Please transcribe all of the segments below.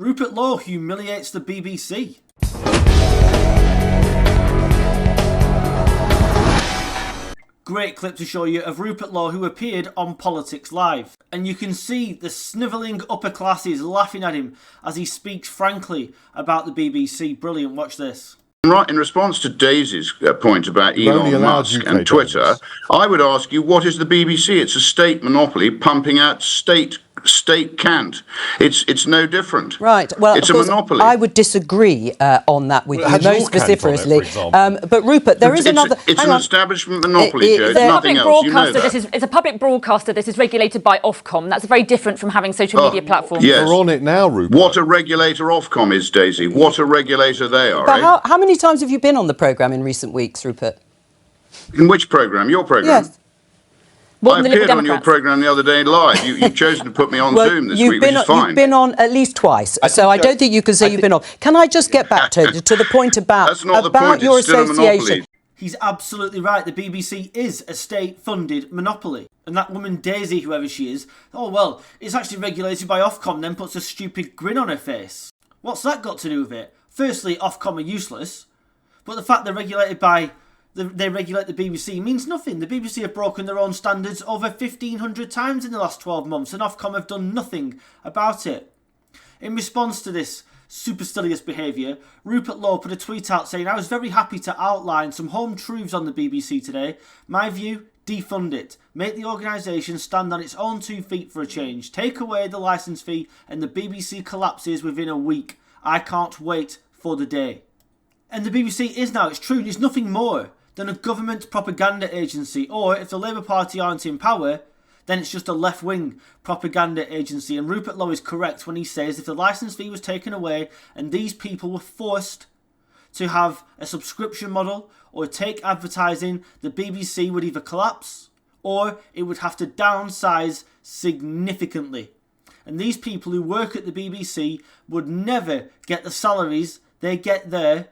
Rupert Lowe humiliates the BBC. Great clip to show you of Rupert Lowe, who appeared on Politics Live. And you can see the snivelling upper classes laughing at him as he speaks frankly about the BBC. Brilliant, watch this. Right, in response to Daisy's point about Elon Musk and Twitter, I would ask you, what is the BBC? It's a state monopoly pumping out state cant. It's no different. Right. Well, it's a monopoly. I would disagree on that with you most vociferously. But Rupert, there is another. It's an establishment monopoly, Joe. Nothing else. You know that. It's a public broadcaster. This is regulated by Ofcom. That's very different from having social media platforms. Yes. We're on it now, Rupert. What a regulator Ofcom is, Daisy. What a regulator they are. But how many times have you been on the programme in recent weeks, Rupert? In which programme? Your programme? Yes. I appeared on your programme the other day live. You've chosen to put me on Zoom this week, which is fine. You've been on at least twice, so I don't think you can say you've been on. Can I just get back to the point about your association? He's absolutely right. The BBC is a state-funded monopoly. And that woman Daisy, whoever she is, oh well, it's actually regulated by Ofcom, then puts a stupid grin on her face. What's that got to do with it? Firstly, Ofcom are useless, but the fact they're regulated by they regulate the BBC means nothing. The BBC have broken their own standards over 1,500 times in the last 12 months, and Ofcom have done nothing about it. In response to this supercilious behaviour, Rupert Lowe put a tweet out saying, "I was very happy to outline some home truths on the BBC today. My view, defund it. Make the organisation stand on its own 2 feet for a change. Take away the licence fee and the BBC collapses within a week. I can't wait for the day." And the BBC is now, it's true, it's nothing more than a government propaganda agency, or if the Labour Party aren't in power, then it's just a left-wing propaganda agency. And Rupert Lowe is correct when he says if the licence fee was taken away and these people were forced to have a subscription model or take advertising, the BBC would either collapse or it would have to downsize significantly. And these people who work at the BBC would never get the salaries they get there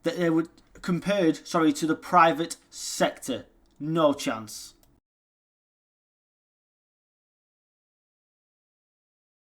that they would compared to the private sector. No chance.